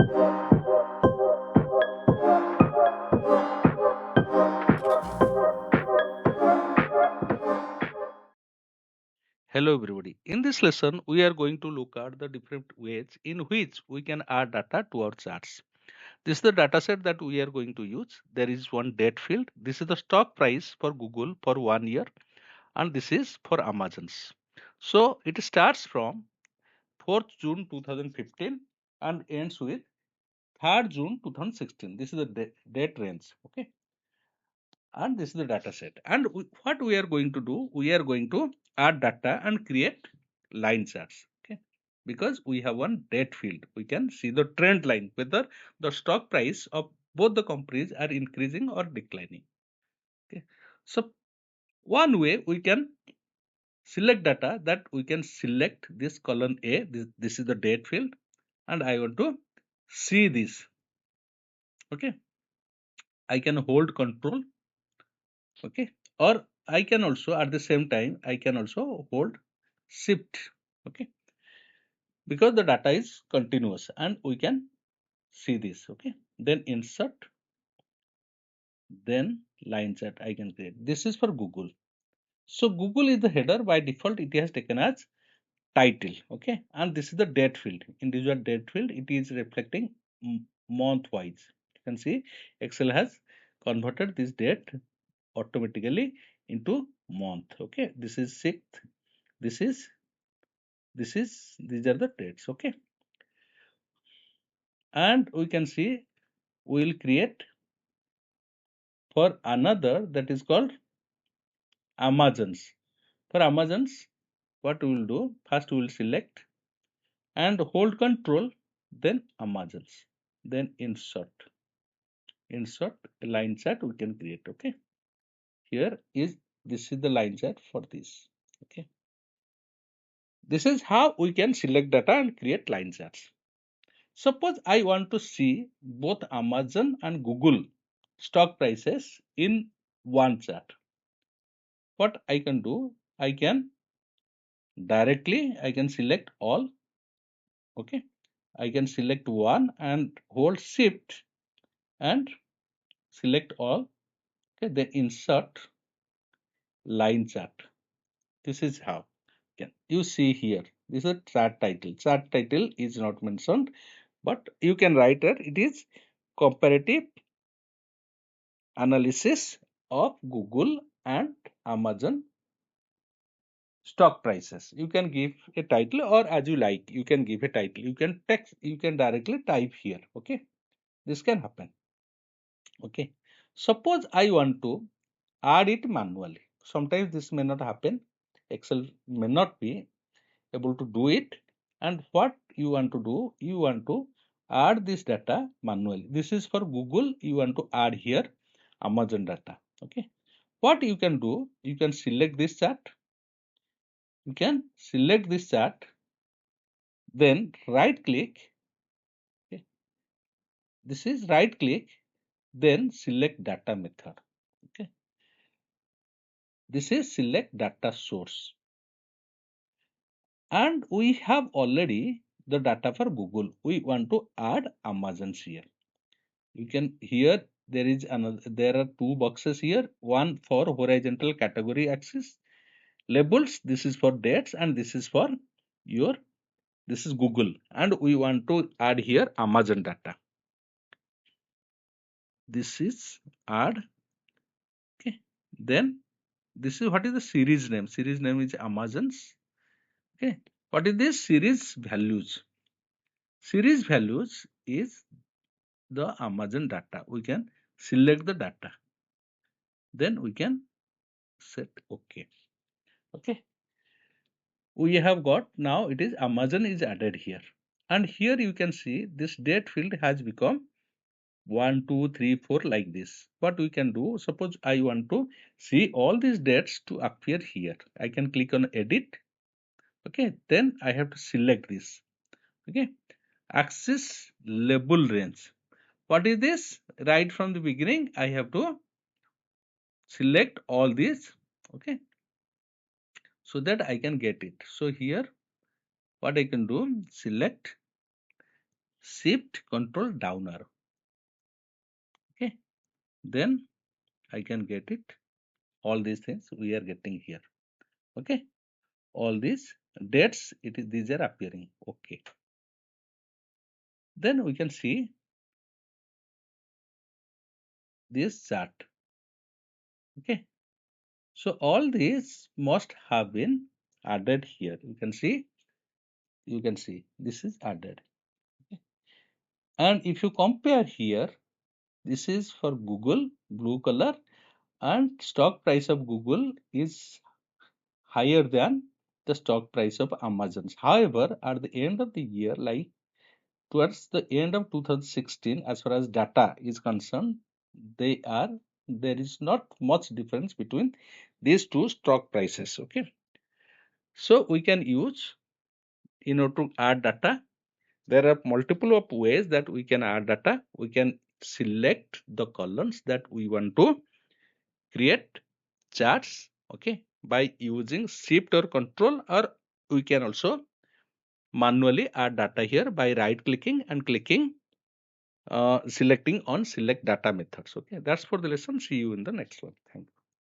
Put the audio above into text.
Hello everybody. In this lesson, we are going to look at the different ways in which we can add data to our charts. This is the data set that we are going to use. There is one date field. This is the stock price for Google for 1 year, and this is for Amazon's. So it starts from 4th June 2015 and ends with 3rd June 2016. This is the date range. Okay. And this is the data set. And what we are going to do, we are going to add data and create line charts. Okay, because we have one date field, we can see the trend line whether the stock price of both the companies are increasing or declining. Okay, so one way we can select data, that we can select this column A. This is the date field, and I want to see this. Okay, I can hold control. Okay, or I can also at the same time I can also hold shift. Okay, because the data is continuous and we can see this. Okay, then insert, then line chart I can create. This is for Google. So Google is the header. By default it has taken as title. Okay, and this is the date field, individual date field. It is reflecting month wise. You can see Excel has converted this date automatically into month. Okay, this is 6th, this is these are the dates. Okay, and we can see we will create for another, that is called Amazon's. For Amazon's, what we will do, first we will select and hold control, then Amazon's, then insert line chart we can create. Okay, here is, this is the line chart for this. Okay, this is how we can select data and create line charts. Suppose I want to see both Amazon and Google stock prices in one chart. What I can do, I can select all. Okay, I can select one and hold shift and select all. Okay, then insert line chart. This is how. Okay, you see here, this is a chart title. Chart title is not mentioned, but you can write it. It is comparative analysis of Google and Amazon stock prices. You can give a title, or as you like, you can give a title. You can text, you can directly type here. Okay, this can happen. Okay, suppose I want to add it manually. Sometimes this may not happen. Excel may not be able to do it. And what you want to do, you want to add this data manually. This is for Google. You want to add here Amazon data. Okay, what you can do, you can select this chart. You can select this chart, then right click. Okay, this is right click, then select data method. Okay, this is select data source, and we have already the data for Google. We want to add Amazon's here. You can, here there is another, there are two boxes here, one for horizontal category axis labels, this is for dates, and this is for your, this is Google, and we want to add here Amazon data. This is add. Okay, then this is, what is the series name? Series name is Amazon's. Okay, what is this? Series values. Series values is the Amazon data. We can select the data, then we can set OK. Okay, we have got, now it is Amazon is added here, and here you can see this date field has become 1 2 3 4 like this. What we can do, suppose I want to see all these dates to appear here, I can click on edit. Okay, then I have to select this. Okay, axis label range. What is this? Right from the beginning I have to select all these. Okay, so that I can get it. So here what I can do, select shift control down arrow. Okay, then I can get it. All these things we are getting here. Okay, all these dates, these are appearing. Okay, then we can see this chart. Okay, so all these must have been added here. You can see this is added. Okay. And if you compare here, this is for Google, blue color, and stock price of Google is higher than the stock price of Amazon. However, at the end of the year, like towards the end of 2016, as far as data is concerned, there is not much difference between these two stock prices. Okay, so we can use, to add data. There are multiple of ways that we can add data. We can select the columns that we want to create charts, okay, by using shift or control, or we can also manually add data here by right clicking and clicking selecting on select data methods. Okay, that's for the lesson. See you in the next one. Thank you.